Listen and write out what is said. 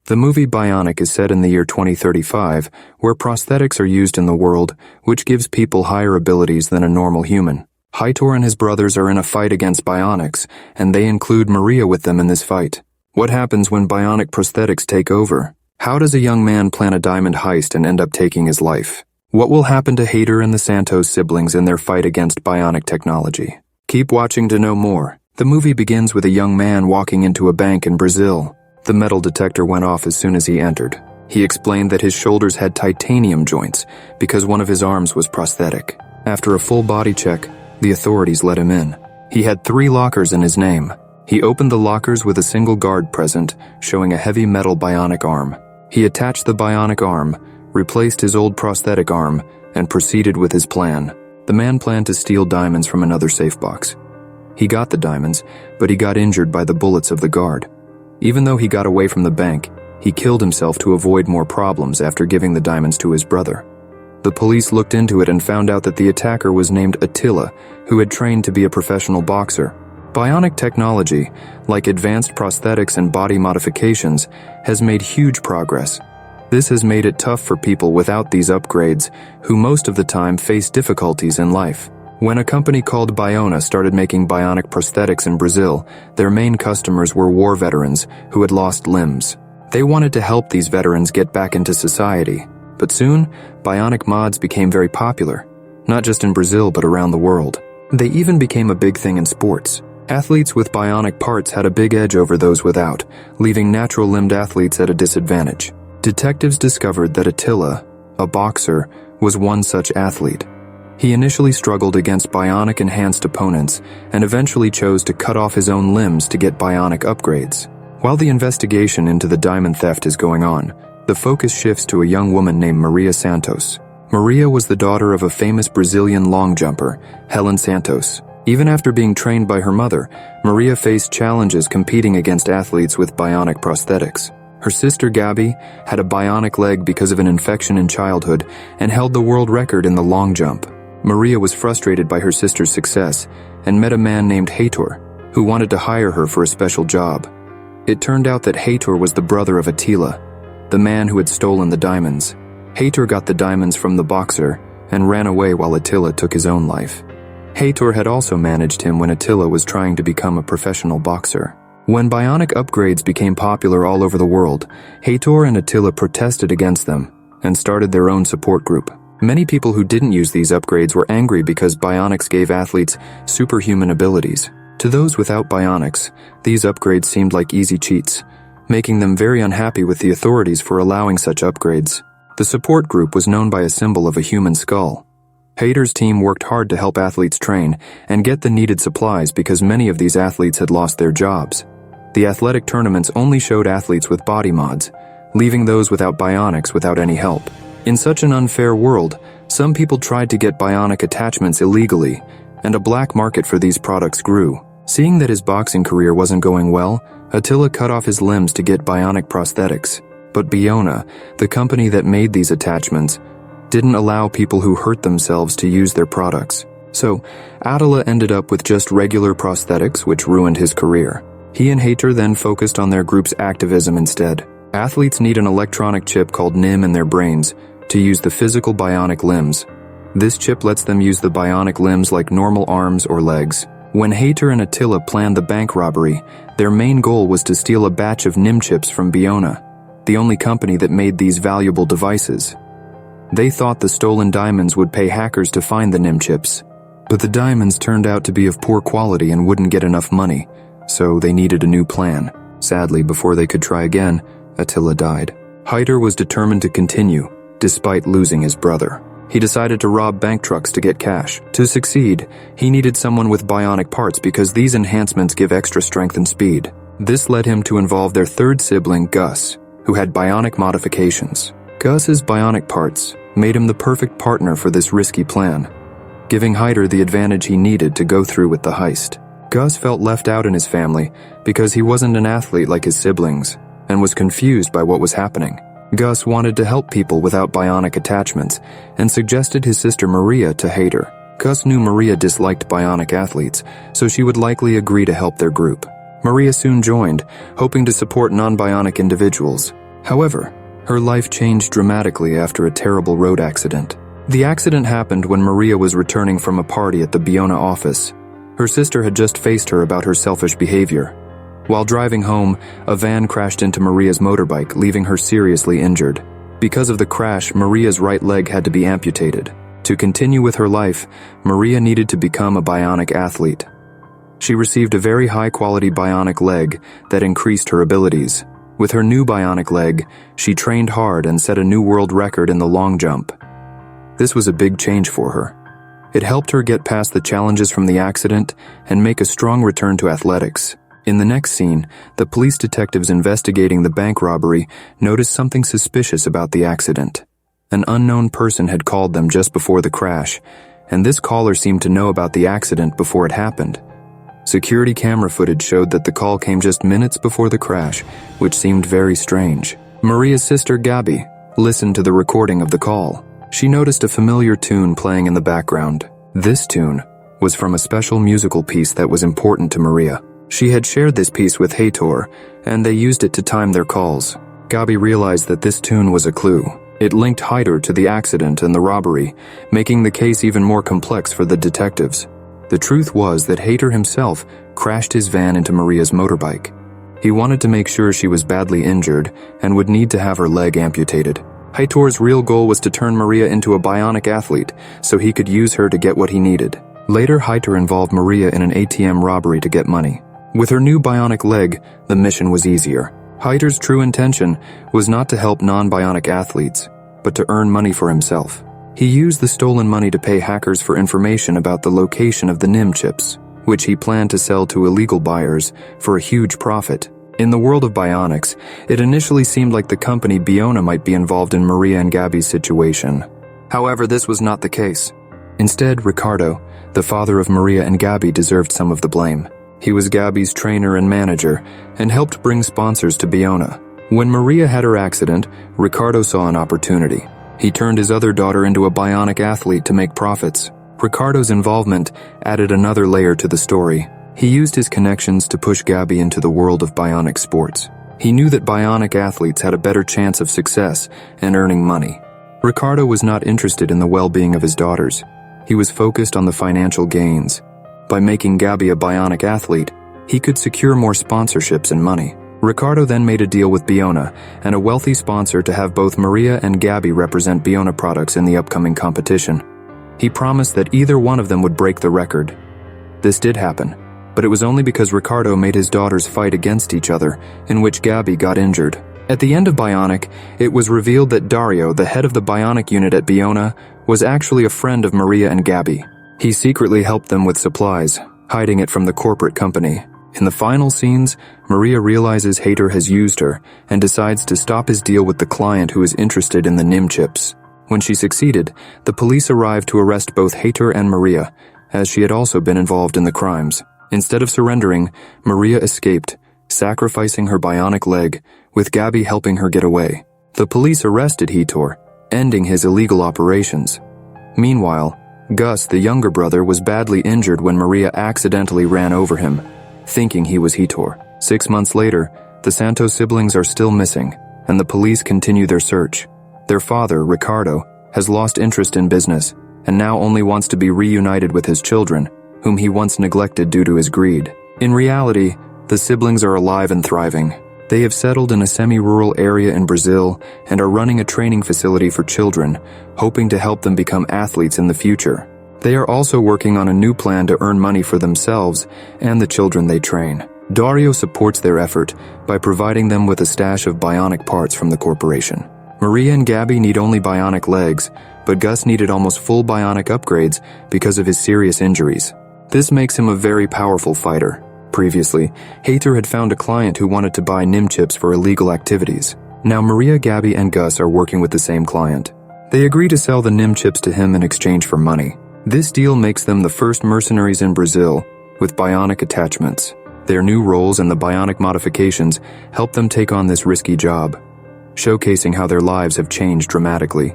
The movie Bionic is set in the year 2035, where prosthetics are used in the world, which gives people higher abilities than a normal human. Heitor and his brothers are in a fight against bionics, and they include Maria with them in this fight. What happens when bionic prosthetics take over? How does a young man plan a diamond heist and end up taking his life? What will happen to Heitor and the Santos siblings in their fight against bionic technology? Keep watching to know more. The movie begins with a young man walking into a bank in Brazil. The metal detector went off as soon as he entered. He explained that his shoulders had titanium joints because one of his arms was prosthetic. After a full body check, the authorities let him in. He had 3 lockers in his name. He opened the lockers with a single guard present, showing a heavy metal bionic arm. He attached the bionic arm, replaced his old prosthetic arm, and proceeded with his plan. The man planned to steal diamonds from another safe box. He got the diamonds, but he got injured by the bullets of the guard. Even though he got away from the bank, he killed himself to avoid more problems after giving the diamonds to his brother. The police looked into it and found out that the attacker was named Attila, who had trained to be a professional boxer. Bionic technology, like advanced prosthetics and body modifications, has made huge progress. This has made it tough for people without these upgrades, who most of the time face difficulties in life. When a company called Biona started making bionic prosthetics in Brazil, their main customers were war veterans who had lost limbs. They wanted to help these veterans get back into society. But soon, bionic mods became very popular, not just in Brazil but around the world. They even became a big thing in sports. Athletes with bionic parts had a big edge over those without, leaving natural-limbed athletes at a disadvantage. Detectives discovered that Attila, a boxer, was one such athlete. He initially struggled against bionic-enhanced opponents and eventually chose to cut off his own limbs to get bionic upgrades. While the investigation into the diamond theft is going on, the focus shifts to a young woman named Maria Santos. Maria was the daughter of a famous Brazilian long jumper, Helen Santos. Even after being trained by her mother, Maria faced challenges competing against athletes with bionic prosthetics. Her sister Gabby had a bionic leg because of an infection in childhood and held the world record in the long jump. Maria was frustrated by her sister's success and met a man named Heitor, who wanted to hire her for a special job. It turned out that Heitor was the brother of Attila, the man who had stolen the diamonds. Heitor got the diamonds from the boxer and ran away while Attila took his own life. Heitor had also managed him when Attila was trying to become a professional boxer. When bionic upgrades became popular all over the world, Heitor and Attila protested against them and started their own support group. Many people who didn't use these upgrades were angry because bionics gave athletes superhuman abilities. To those without bionics, these upgrades seemed like easy cheats, making them very unhappy with the authorities for allowing such upgrades. The support group was known by a symbol of a human skull. Heitor's team worked hard to help athletes train and get the needed supplies because many of these athletes had lost their jobs. The athletic tournaments only showed athletes with body mods, leaving those without bionics without any help. In such an unfair world, some people tried to get bionic attachments illegally, and a black market for these products grew. Seeing that his boxing career wasn't going well, Attila cut off his limbs to get bionic prosthetics. But Biona, the company that made these attachments, didn't allow people who hurt themselves to use their products. So, Attila ended up with just regular prosthetics, which ruined his career. He and Heitor then focused on their group's activism instead. Athletes need an electronic chip called NIM in their brains to use the physical bionic limbs. This chip lets them use the bionic limbs like normal arms or legs. When Heitor and Attila planned the bank robbery, their main goal was to steal a batch of NIM chips from Biona, the only company that made these valuable devices. They thought the stolen diamonds would pay hackers to find the NIM chips, but the diamonds turned out to be of poor quality and wouldn't get enough money, so they needed a new plan. Sadly, before they could try again, Attila died. Heitor was determined to continue, despite losing his brother. He decided to rob bank trucks to get cash. To succeed, he needed someone with bionic parts because these enhancements give extra strength and speed. This led him to involve their third sibling, Gus, who had bionic modifications. Gus's bionic parts made him the perfect partner for this risky plan, giving Heitor the advantage he needed to go through with the heist. Gus felt left out in his family because he wasn't an athlete like his siblings and was confused by what was happening. Gus wanted to help people without bionic attachments and suggested his sister Maria to Heitor. Gus knew Maria disliked bionic athletes, so she would likely agree to help their group. Maria soon joined, hoping to support non-bionic individuals. However, her life changed dramatically after a terrible road accident. The accident happened when Maria was returning from a party at the Biona office. Her sister had just faced her about her selfish behavior. While driving home, a van crashed into Maria's motorbike, leaving her seriously injured. Because of the crash, Maria's right leg had to be amputated. To continue with her life, Maria needed to become a bionic athlete. She received a very high-quality bionic leg that increased her abilities. With her new bionic leg, she trained hard and set a new world record in the long jump. This was a big change for her. It helped her get past the challenges from the accident and make a strong return to athletics. In the next scene, the police detectives investigating the bank robbery noticed something suspicious about the accident. An unknown person had called them just before the crash, and this caller seemed to know about the accident before it happened. Security camera footage showed that the call came just minutes before the crash, which seemed very strange. Maria's sister, Gabby, listened to the recording of the call. She noticed a familiar tune playing in the background. This tune was from a special musical piece that was important to Maria. She had shared this piece with Heitor, and they used it to time their calls. Gabby realized that this tune was a clue. It linked Heitor to the accident and the robbery, making the case even more complex for the detectives. The truth was that Heitor himself crashed his van into Maria's motorbike. He wanted to make sure she was badly injured and would need to have her leg amputated. Heitor's real goal was to turn Maria into a bionic athlete so he could use her to get what he needed. Later, Heitor involved Maria in an ATM robbery to get money. With her new bionic leg, the mission was easier. Heitor's true intention was not to help non-bionic athletes, but to earn money for himself. He used the stolen money to pay hackers for information about the location of the NIM chips, which he planned to sell to illegal buyers for a huge profit. In the world of bionics, it initially seemed like the company Biona might be involved in Maria and Gabby's situation. However, this was not the case. Instead, Ricardo, the father of Maria and Gabby, deserved some of the blame. He was Gabby's trainer and manager, and helped bring sponsors to Biona. When Maria had her accident, Ricardo saw an opportunity. He turned his other daughter into a bionic athlete to make profits. Ricardo's involvement added another layer to the story. He used his connections to push Gabby into the world of bionic sports. He knew that bionic athletes had a better chance of success and earning money. Ricardo was not interested in the well-being of his daughters. He was focused on the financial gains. By making Gabby a bionic athlete, he could secure more sponsorships and money. Ricardo then made a deal with Biona and a wealthy sponsor to have both Maria and Gabby represent Biona products in the upcoming competition. He promised that either one of them would break the record. This did happen, but it was only because Ricardo made his daughters fight against each other, in which Gabby got injured. At the end of Bionic, it was revealed that Dario, the head of the Bionic unit at Biona, was actually a friend of Maria and Gabby. He secretly helped them with supplies, hiding it from the corporate company. In the final scenes, Maria realizes Heitor has used her and decides to stop his deal with the client who is interested in the NIM chips. When she succeeded, the police arrived to arrest both Heitor and Maria, as she had also been involved in the crimes. Instead of surrendering, Maria escaped, sacrificing her bionic leg, with Gabby helping her get away. The police arrested Heitor, ending his illegal operations. Meanwhile, Gus, the younger brother, was badly injured when Maria accidentally ran over him, thinking he was Heitor. 6 months later, the Santos siblings are still missing, and the police continue their search. Their father, Ricardo, has lost interest in business, and now only wants to be reunited with his children, whom he once neglected due to his greed. In reality, the siblings are alive and thriving. They have settled in a semi-rural area in Brazil and are running a training facility for children, hoping to help them become athletes in the future. They are also working on a new plan to earn money for themselves and the children they train. Dario supports their effort by providing them with a stash of bionic parts from the corporation. Maria and Gabby need only bionic legs, but Gus needed almost full bionic upgrades because of his serious injuries. This makes him a very powerful fighter. Previously, Heitor had found a client who wanted to buy NIM chips for illegal activities. Now Maria, Gabby, and Gus are working with the same client. They agree to sell the NIM chips to him in exchange for money. This deal makes them the first mercenaries in Brazil with bionic attachments. Their new roles and the bionic modifications help them take on this risky job, showcasing how their lives have changed dramatically.